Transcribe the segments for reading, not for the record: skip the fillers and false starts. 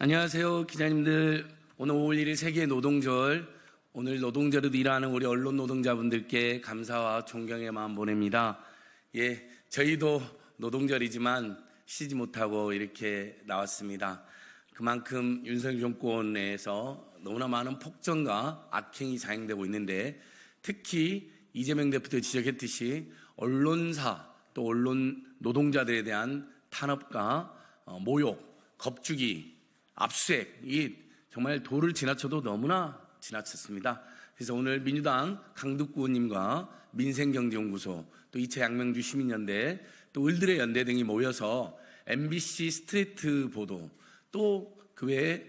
안녕하세요, 기자님들. 오늘 5월 1일 세계 노동절. 오늘 노동절에도 일하는 우리 언론 노동자분들께 감사와 존경의 마음 보냅니다. 저희도 노동절이지만 쉬지 못하고 이렇게 나왔습니다. 그만큼 윤석열 정권 내에서 너무나 많은 폭정과 악행이 자행되고 있는데, 특히 이재명 대표도 지적했듯이 언론사 또 언론 노동자들에 대한 탄압과 모욕, 겁주기, 압수수색, 이 정말 도를 지나쳐도 너무나 지나쳤습니다. 그래서 오늘 민주당 강두구 의원님과 민생경제연구소, 또 이채 양명주 시민연대, 또 을들의 연대 등이 모여서 MBC 스트레이트 보도, 또 그 외에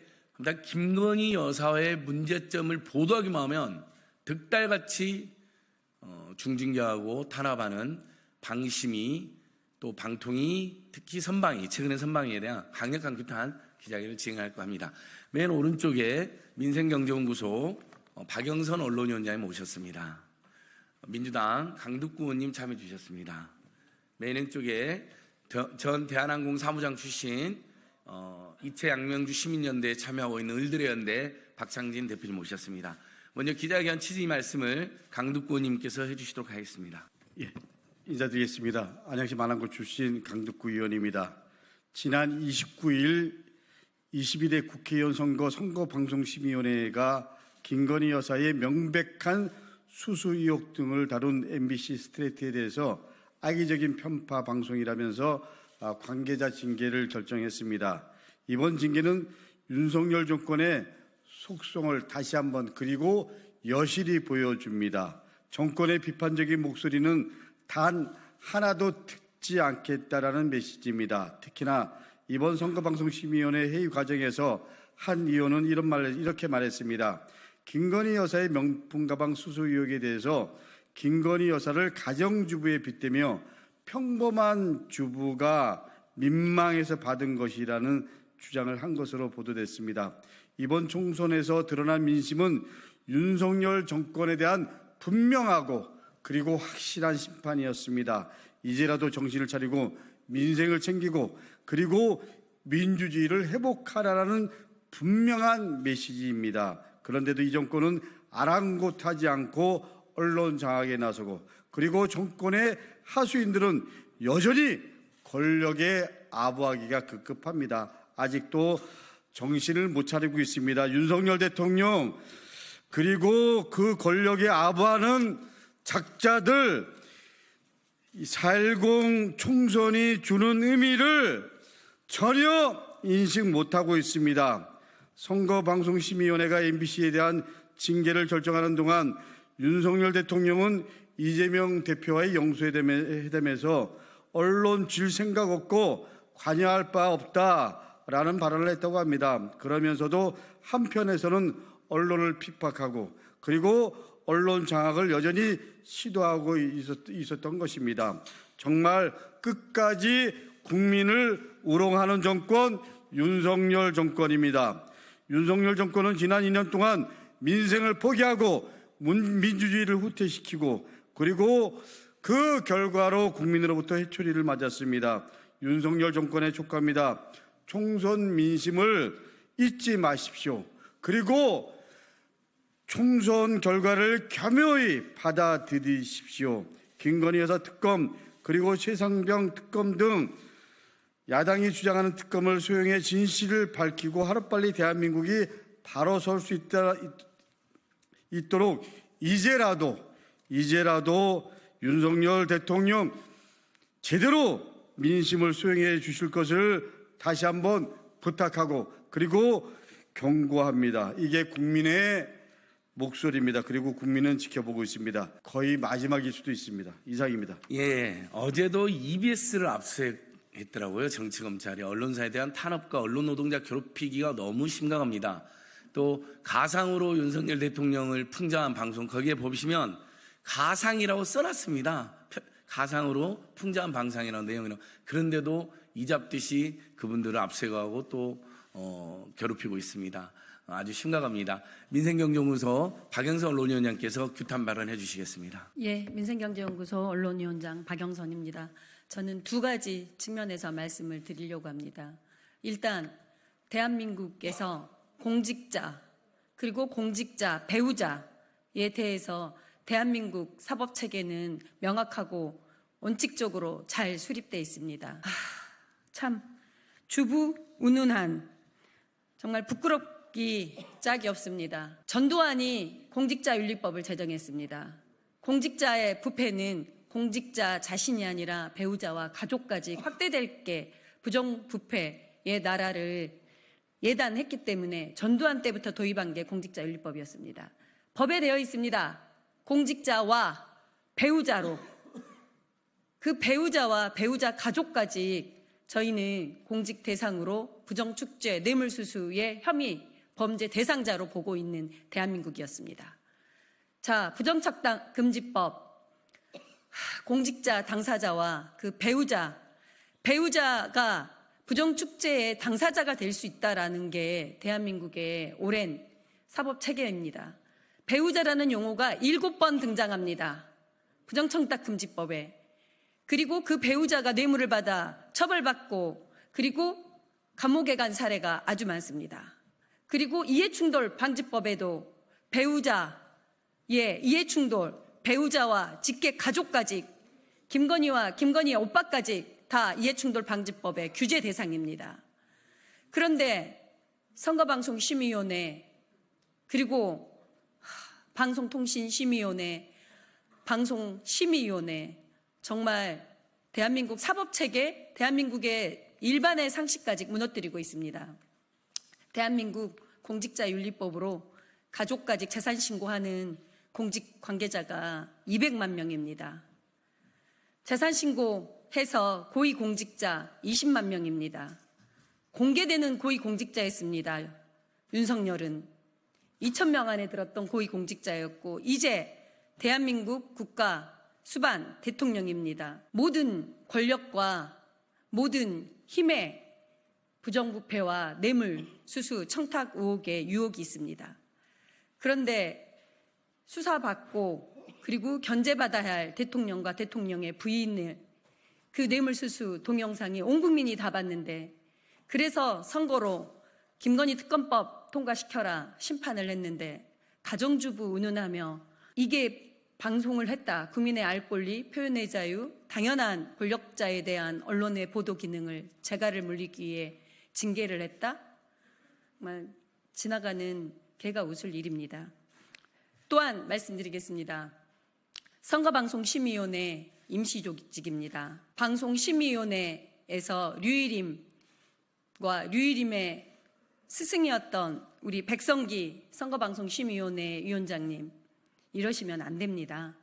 김건희 여사의 문제점을 보도하기만 하면 득달같이 중징계하고 탄압하는 방심이, 또 방통위, 특히 선방위, 최근의 선방위에 대한 강력한 규탄 기자회견을 진행할까 합니다. 맨 오른쪽에 민생경제연구소 박영선 언론위원장님 모셨습니다. 민주당 강두구 의원님 참여해 주셨습니다. 맨 왼쪽에 전 대한항공 사무장 출신 이채 양명주 시민연대에 참여하고 있는 을들의 연대 박창진 대표님 모셨습니다. 먼저 기자회견 취지 말씀을 강두구 의원님께서 해주시도록 하겠습니다. 인사드리겠습니다. 안양시 만안구 출신 강두구 의원입니다. 지난 29일 22대 국회의원 선거방송심의위원회가 김건희 여사의 명백한 수수 의혹 등을 다룬 MBC 스트레이트에 대해서 악의적인 편파 방송이라면서 관계자 징계를 결정했습니다. 이번 징계는 윤석열 정권의 속성을 다시 한번 그리고 여실히 보여줍니다. 정권의 비판적인 목소리는 단 하나도 듣지 않겠다라는 메시지입니다. 특히나 이번 선거방송심의위원회 회의 과정에서 한 의원은 이렇게 말했습니다. 김건희 여사의 명품 가방 수수 의혹에 대해서 김건희 여사를 가정주부에 빗대며 평범한 주부가 민망해서 받은 것이라는 주장을 한 것으로 보도됐습니다. 이번 총선에서 드러난 민심은 윤석열 정권에 대한 분명하고 그리고 확실한 심판이었습니다. 이제라도 정신을 차리고 민생을 챙기고 그리고 민주주의를 회복하라는 분명한 메시지입니다. 그런데도 이 정권은 아랑곳하지 않고 언론 장악에 나서고 그리고 정권의 하수인들은 여전히 권력에 아부하기가 급급합니다. 아직도 정신을 못 차리고 있습니다. 윤석열 대통령 그리고 그 권력에 아부하는 작자들, 4.10 총선이 주는 의미를 전혀 인식 못하고 있습니다. 선거방송심의위원회가 MBC에 대한 징계를 결정하는 동안 윤석열 대통령은 이재명 대표와의 영수회담에서 언론 줄 생각 없고 관여할 바 없다라는 발언을 했다고 합니다. 그러면서도 한편에서는 언론을 핍박하고 그리고 언론 장악을 여전히 시도하고 있었던 것입니다. 정말 끝까지 국민을 우롱하는 정권 윤석열 정권입니다. 윤석열 정권은 지난 2년 동안 민생을 포기하고 민주주의를 후퇴시키고 그리고 그 결과로 국민으로부터 해초리를 맞았습니다. 윤석열 정권의 촉구합니다. 총선 민심을 잊지 마십시오. 그리고 총선 결과를 겸허히 받아들이십시오. 김건희 여사 특검 그리고 최상병 특검 등 야당이 주장하는 특검을 수용해 진실을 밝히고 하루빨리 대한민국이 바로 설 수 있도록 이제라도 윤석열 대통령 제대로 민심을 수용해 주실 것을 다시 한번 부탁하고 그리고 경고합니다. 이게 국민의 목소리입니다. 그리고 국민은 지켜보고 있습니다. 거의 마지막일 수도 있습니다. 이상입니다. 어제도 EBS를 압수했더라고요. 정치검찰이. 언론사에 대한 탄압과 언론 노동자 괴롭히기가 너무 심각합니다. 또 가상으로 윤석열 대통령을 풍자한 방송, 거기에 보시면 가상이라고 써놨습니다. 가상으로 풍자한 방송이라는 내용이라고. 그런데도 이잡듯이 그분들을 압수하고 또 괴롭히고 있습니다. 아주 심각합니다. 민생경제연구소 박영선 언론위원장께서 규탄 발언해 주시겠습니다. 민생경제연구소 언론위원장 박영선입니다. 저는 두 가지 측면에서 말씀을 드리려고 합니다. 일단 대한민국에서 공직자 그리고 공직자 배우자에 대해서 대한민국 사법체계는 명확하고 원칙적으로 잘 수립되어 있습니다. 참 주부운운한, 정말 부끄럽기 짝이 없습니다. 전두환이 공직자윤리법을 제정했습니다. 공직자의 부패는 공직자 자신이 아니라 배우자와 가족까지 확대될 게 부정부패의 나라를 예단했기 때문에 전두환 때부터 도입한 게 공직자윤리법이었습니다. 법에 되어 있습니다. 공직자와 배우자로, 그 배우자와 배우자 가족까지 저희는 공직 대상으로 부정축제, 뇌물수수의 혐의, 범죄 대상자로 보고 있는 대한민국이었습니다. 자, 부정착당 금지법, 공직자 당사자와 그 배우자가 부정축제의 당사자가 될 수 있다라는 게 대한민국의 오랜 사법체계입니다. 배우자라는 용어가 7번 등장합니다. 부정청탁 금지법에. 그리고 그 배우자가 뇌물을 받아 처벌받고 그리고 감옥에 간 사례가 아주 많습니다. 그리고 이해충돌 방지법에도 이해충돌, 배우자와 직계 가족까지, 김건희의 오빠까지 다 이해충돌 방지법의 규제 대상입니다. 그런데 선거방송심의위원회, 그리고 방송통신심의위원회, 방송심의위원회, 정말 대한민국 사법체계, 대한민국의 일반의 상식까지 무너뜨리고 있습니다. 대한민국 공직자윤리법으로 가족까지 재산신고하는 공직 관계자가 200만 명입니다. 재산신고해서 고위공직자 20만 명입니다. 공개되는 고위공직자였습니다. 윤석열은 2,000명 안에 들었던 고위공직자였고 이제 대한민국 국가 수반 대통령입니다. 모든 권력과 모든 힘의 부정부패와 뇌물, 수수, 청탁 의혹에 유혹이 있습니다. 그런데 수사받고 그리고 견제받아야 할 대통령과 대통령의 부인을 그 뇌물수수 동영상이 온 국민이 다 봤는데, 그래서 선거로 김건희 특검법 통과시켜라 심판을 했는데 가정주부 운운하며 이게 방송을 했다. 국민의 알 권리, 표현의 자유, 당연한 권력자에 대한 언론의 보도 기능을 재갈을 물리기 위해 징계를 했다? 정말 지나가는 개가 웃을 일입니다. 또한 말씀드리겠습니다. 선거방송심의위원회 임시조직입니다. 방송심의위원회에서 류일임의 스승이었던 우리 백성기 선거방송심의위원회 위원장님, 이러시면 안 됩니다.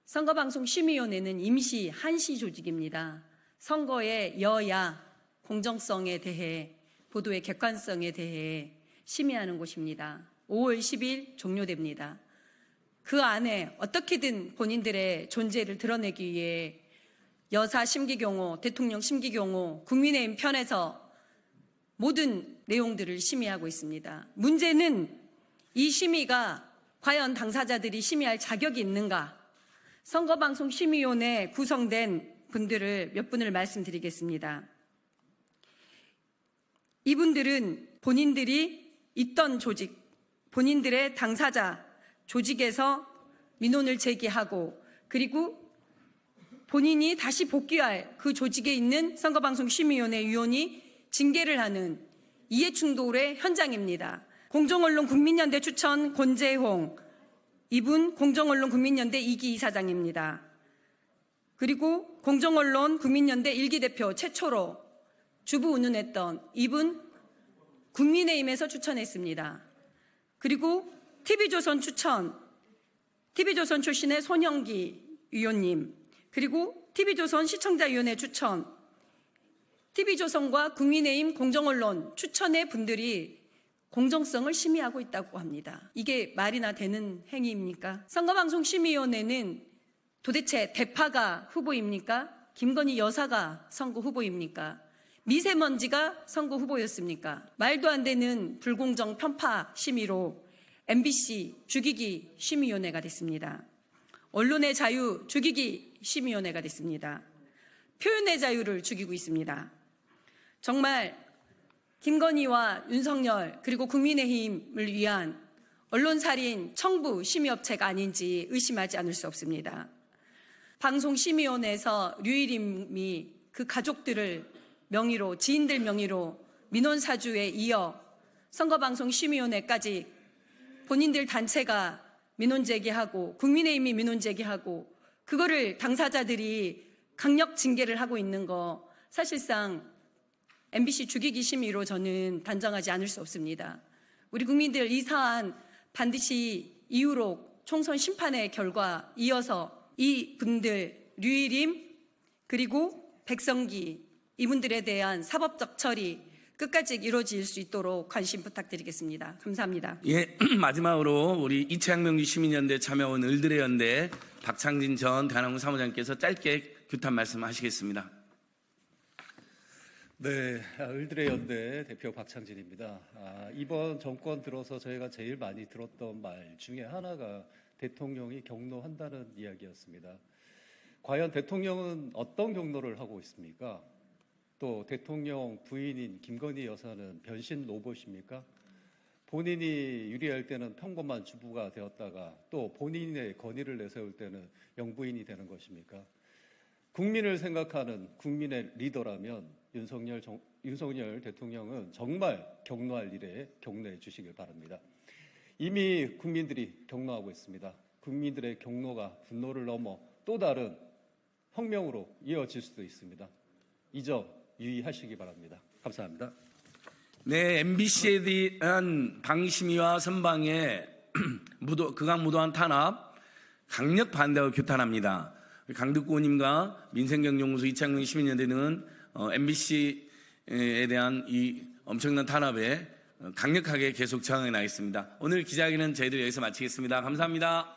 선거방송심의위원회는 임시 한시 조직입니다. 선거의 여야 공정성에 대해, 보도의 객관성에 대해 심의하는 곳입니다. 5월 10일 종료됩니다. 그 안에 어떻게든 본인들의 존재를 드러내기 위해 여사 심기경호, 대통령 심기경호, 국민의힘 편에서 모든 내용들을 심의하고 있습니다. 문제는 이 심의가 과연 당사자들이 심의할 자격이 있는가? 선거방송심의위원회 구성된 분들을 몇 분을 말씀드리겠습니다. 이분들은 본인들이 있던 조직, 본인들의 당사자 조직에서 민원을 제기하고 그리고 본인이 다시 복귀할 그 조직에 있는 선거방송심의위원회 위원이 징계를 하는 이해충돌의 현장입니다. 공정언론 국민연대 추천 권재홍, 이분 공정언론 국민연대 2기 이사장입니다. 그리고 공정언론 국민연대 1기 대표 최초로 주부 운운했던 이분 국민의힘에서 추천했습니다. 그리고 TV조선 출신의 손영기 위원님, 그리고 TV조선 시청자위원회 추천, TV조선과 국민의힘 공정언론 추천의 분들이 공정성을 심의하고 있다고 합니다. 이게 말이나 되는 행위입니까? 선거방송심의위원회는 도대체 대파가 후보입니까? 김건희 여사가 선거 후보입니까? 미세먼지가 선거 후보였습니까? 말도 안 되는 불공정 편파 심의로 MBC 죽이기 심의위원회가 됐습니다. 언론의 자유 죽이기 심의위원회가 됐습니다. 표현의 자유를 죽이고 있습니다. 정말 김건희와 윤석열 그리고 국민의힘을 위한 언론살인 청부 심의업체가 아닌지 의심하지 않을 수 없습니다. 방송심의원에서 류일임이 그 가족들을 명의로, 지인들 명의로 민원사주에 이어 선거방송심의위원회까지 본인들 단체가 민원 제기하고 국민의힘이 민원 제기하고 그거를 당사자들이 강력 징계를 하고 있는 거 사실상 MBC 죽이기 심의로 저는 단정하지 않을 수 없습니다. 우리 국민들 이 사안 반드시 이후로 총선 심판의 결과 이어서 이 분들 류일임 그리고 백성기 이분들에 대한 사법적 처리 끝까지 이루어질 수 있도록 관심 부탁드리겠습니다. 감사합니다. 예, 마지막으로 우리 이채양명주 시민연대 참여원 을들의 연대 박창진 전 대한항공 사무장께서 짧게 규탄 말씀하시겠습니다. 네, 을들의 연대 대표 박창진입니다. 이번 정권 들어서 저희가 제일 많이 들었던 말 중에 하나가 대통령이 경로한다는 이야기였습니다. 과연 대통령은 어떤 경로를 하고 있습니까? 또 대통령 부인인 김건희 여사는 변신 로봇입니까? 본인이 유리할 때는 평범한 주부가 되었다가 또 본인의 건의를 내세울 때는 영부인이 되는 것입니까? 국민을 생각하는 국민의 리더라면 윤석열 대통령은 정말 경로할 일에 경로해 주시길 바랍니다. 이미 국민들이 경로하고 있습니다. 국민들의 경로가 분노를 넘어 또 다른 혁명으로 이어질 수도 있습니다. 이 점 유의하시기 바랍니다. 감사합니다. 네, MBC에 대한 방심위와 선방의 극악무도한 탄압 강력 반대하고 규탄합니다. 강덕구 의원님과 민생경영무소 이창명 시민연대는 MBC에 대한 이 엄청난 탄압에 강력하게 계속 저항해 나가겠습니다. 오늘 기자회견은 저희들 여기서 마치겠습니다. 감사합니다.